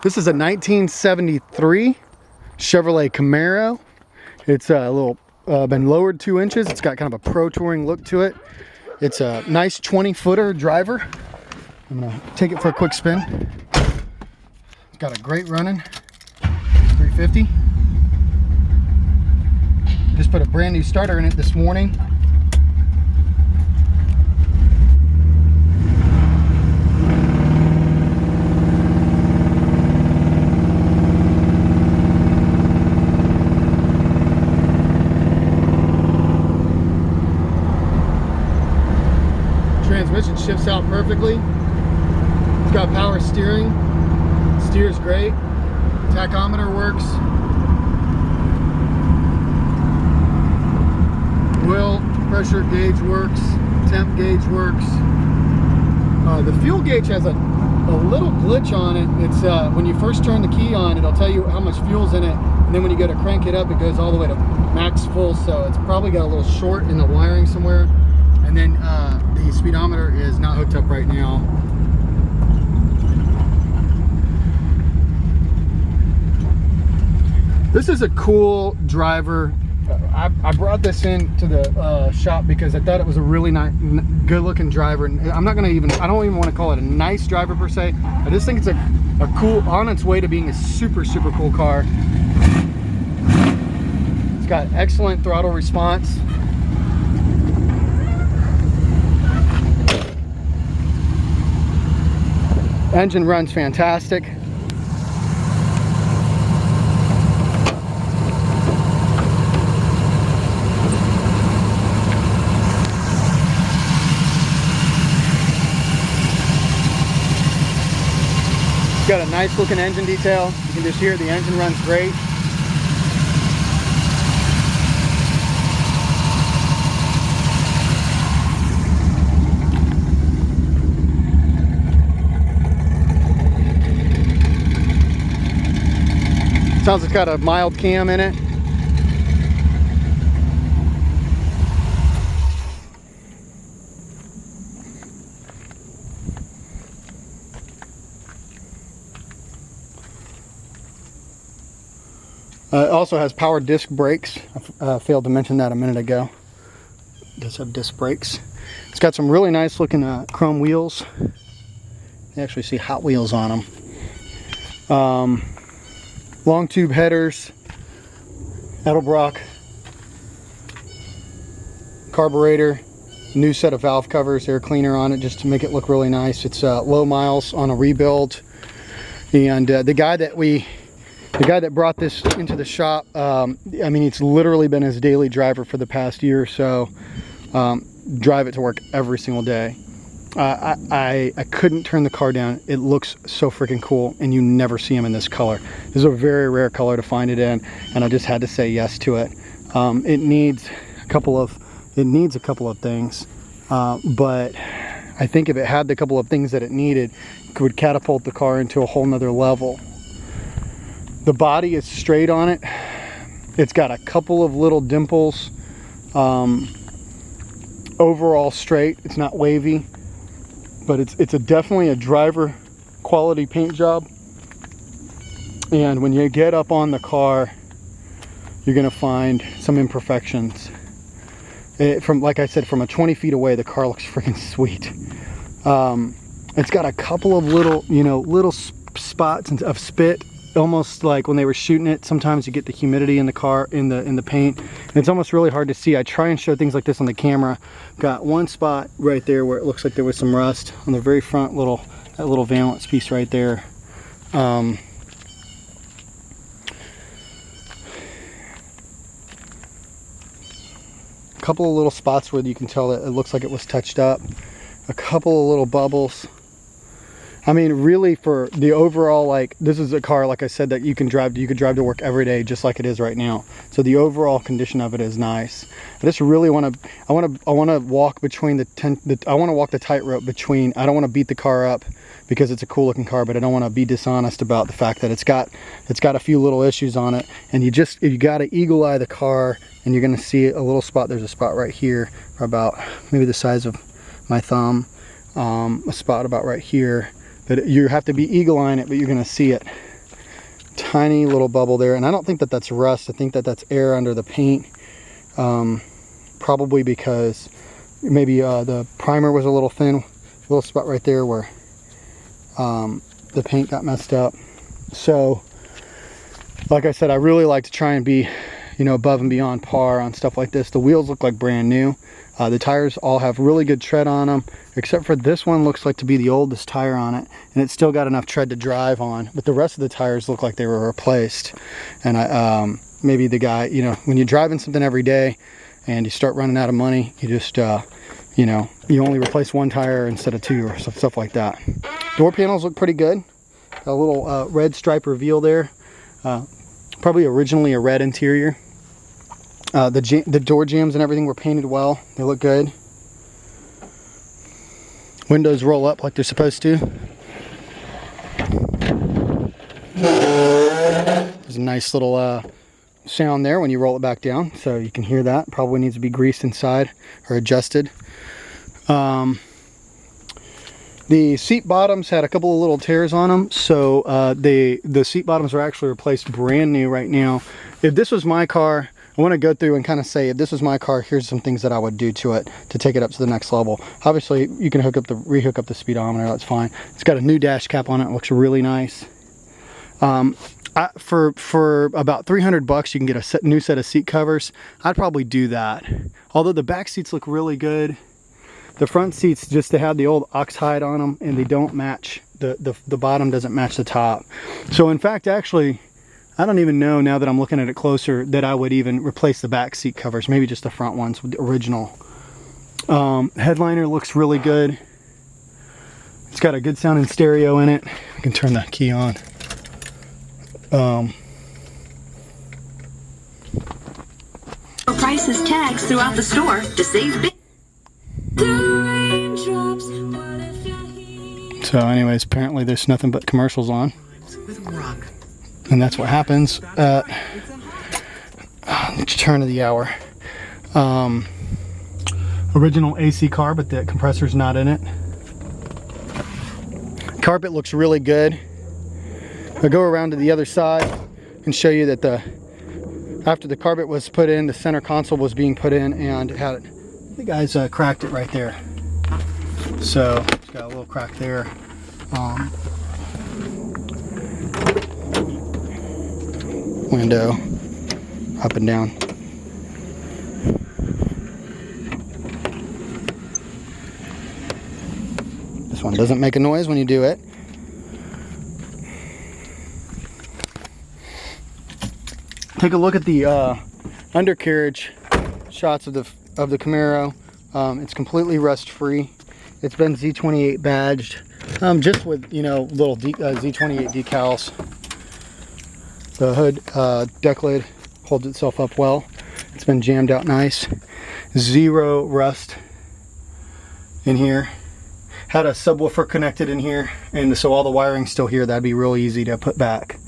This is a 1973 Chevrolet Camaro. It's a little been lowered 2 inches. It's got kind of a pro touring look to it. It's a nice 20-footer driver. I'm gonna take it for a quick spin. It's got a great running 350. Just put a brand new starter in it this morning. Transmission shifts out perfectly. It's got power steering. Steers great. Tachometer works. Oil pressure gauge works. Temp gauge works. The fuel gauge has a little glitch on it. It's when you first turn the key on, it'll tell you how much fuel's in it, and then when you go to crank it up, it goes all the way to max full. So it's probably got a little short in the wiring somewhere. And then the speedometer is not hooked up right now. This is a cool driver. I brought this into the shop because I thought it was a really nice, good-looking driver. And I don't even want to call it a nice driver per se. I just think it's a cool, on its way to being a super, super cool car. It's got excellent throttle response. Engine runs fantastic. It's got a nice looking engine detail. You can just hear the engine runs great. Sounds like it's got a mild cam in it. It also has power disc brakes. I failed to mention that a minute ago. It does have disc brakes. It's got some really nice looking chrome wheels. You actually see Hot Wheels on them. Long tube headers, Edelbrock carburetor, new set of valve covers, air cleaner on it just to make it look really nice. It's low miles on a rebuild, and the guy that brought this into the shop, I mean, it's literally been his daily driver for the past year or so. Drive it to work every single day. I couldn't turn the car down. It looks so freaking cool, and you never see them in this color. This is a very rare color to find it in, and I just had to say yes to it. It needs a couple of things, but I think if it had the couple of things that it needed, it would catapult the car into a whole nother level. The body is straight on it. It's got a couple of little dimples. Overall straight. It's not wavy. But it's definitely a driver quality paint job, and when you get up on the car, you're gonna find some imperfections. Like I said, from a 20 feet away, the car looks freaking sweet. It's got a couple of little spots of spit, almost like when they were shooting it. Sometimes you get the humidity in the car, in the paint, and it's almost really hard to see. I try and show things like this on the camera. Got one spot right there where it looks like there was some rust on the very front, that little valance piece right there. A couple of little spots where you can tell that it looks like it was touched up. A couple of little bubbles. I mean, really, for the overall, like, this is a car, like I said, that you could drive to work every day, just like it is right now. So the overall condition of it is nice. I just really want to, I want to walk between I want to walk the tightrope between, I don't want to beat the car up because it's a cool looking car, but I don't want to be dishonest about the fact that it's got a few little issues on it. And you got to eagle eye the car, and you're going to see a little spot. There's a spot right here, about maybe the size of my thumb, a spot about right here. But you have to be eagle-eyeing it, but you're going to see it. tiny little bubble there, and I don't think that that's rust. I think that that's air under the paint, probably because maybe the primer was a little thin. A little spot right there where the paint got messed up. So like I said, I really like to try and be, you know, above and beyond par on stuff like this. The wheels look like brand new. The tires all have really good tread on them, except for this one looks like to be the oldest tire on it, and it's still got enough tread to drive on, but the rest of the tires look like they were replaced. And maybe the guy, you know, when you're driving something every day and you start running out of money, you just you know, you only replace one tire instead of two, or stuff like that. Door panels look pretty good. A little red stripe reveal there. Probably originally a red interior. The door jambs and everything were painted well. They look good. Windows roll up like they're supposed to. There's a nice little sound there when you roll it back down, so you can hear that. Probably needs to be greased inside or adjusted. The seat bottoms had a couple of little tears on them, so the seat bottoms are actually replaced brand new right now. If this was my car, I want to go through and kind of say, if this was my car, here's some things that I would do to it to take it up to the next level. Obviously, you can rehook up the speedometer. That's fine. It's got a new dash cap on it. It looks really nice. For about 300 bucks, you can get a new set of seat covers. I'd probably do that. Although the back seats look really good. The front seats, just they have the old ox hide on them, and they don't match, the bottom doesn't match the top. So in fact, actually, I don't even know, now that I'm looking at it closer, that I would even replace the back seat covers, maybe just the front ones with the original. Headliner looks really good. It's got a good sounding stereo in it. I can turn that key on. Prices tags throughout the store to save big. So anyways, apparently there's nothing but commercials on. And that's what happens at the turn of the hour. Original AC car, but the compressor's not in it. Carpet looks really good. I'll go around to the other side and show you that after the carpet was put in, the center console was being put in, and it had, the guys cracked it right there. So it's got a little crack there. Window up and down. This one doesn't make a noise when you do it. Take a look at the undercarriage shots of the Camaro. It's completely rust free. It's been Z28 badged, just with, you know, little Z28 decals. The hood deck lid holds itself up well. It's been jammed out nice. Zero rust in here. Had a subwoofer connected in here, and so all the wiring's still here. That'd be real easy to put back.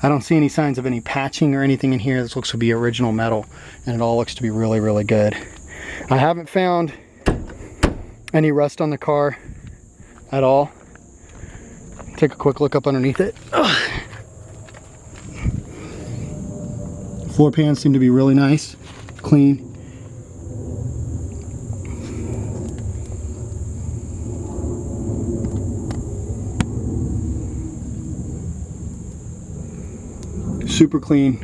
I don't see any signs of any patching or anything in here. This looks to be original metal, and it all looks to be really, really good. I haven't found any rust on the car at all. Take a quick look up underneath it. Ugh. Floor pans seem to be really nice, clean. Super clean.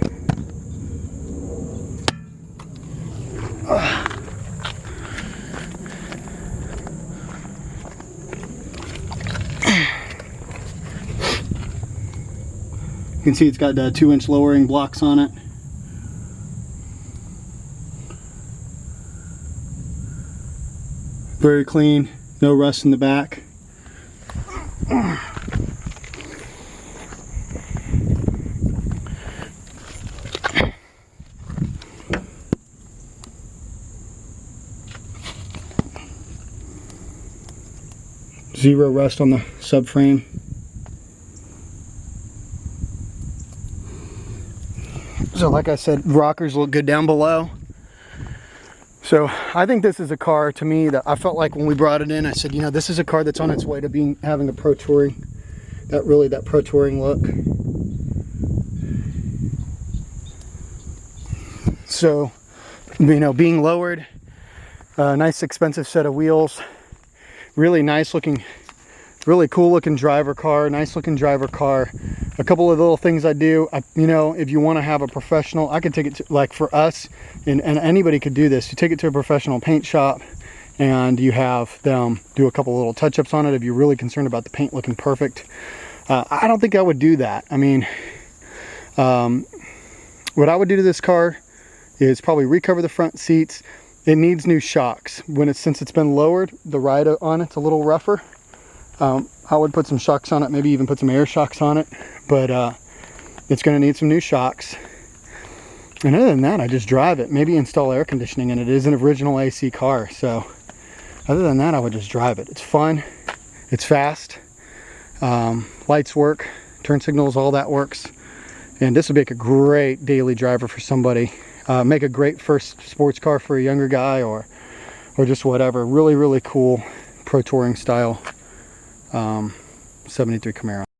You can see it's got 2-inch lowering blocks on it. Very clean, no rust in the back. Zero rust on the subframe. So like I said, rockers look good down below. So I think this is a car, to me, that I felt like when we brought it in, I said, you know, this is a car that's on its way to having a pro touring, that pro touring look. So, you know, being lowered, nice expensive set of wheels, really nice looking, really cool looking driver car, nice looking driver car. A couple of little things I do, you know, if you want to have a professional, I could take it to, like for us, and anybody could do this, you take it to a professional paint shop and you have them do a couple little touch-ups on it if you're really concerned about the paint looking perfect. I don't think I would do that. I mean, what I would do to this car is probably recover the front seats. It needs new shocks. Since it's been lowered, the ride on it's a little rougher. I would put some shocks on it, maybe even put some air shocks on it, but it's going to need some new shocks. And other than that, I just drive it. Maybe install air conditioning in it. It is an original AC car, so other than that, I would just drive it. It's fun, it's fast, lights work, turn signals, all that works. And this would make a great daily driver for somebody. Make a great first sports car for a younger guy or just whatever. Really, really cool Pro Touring style 73 Camaro.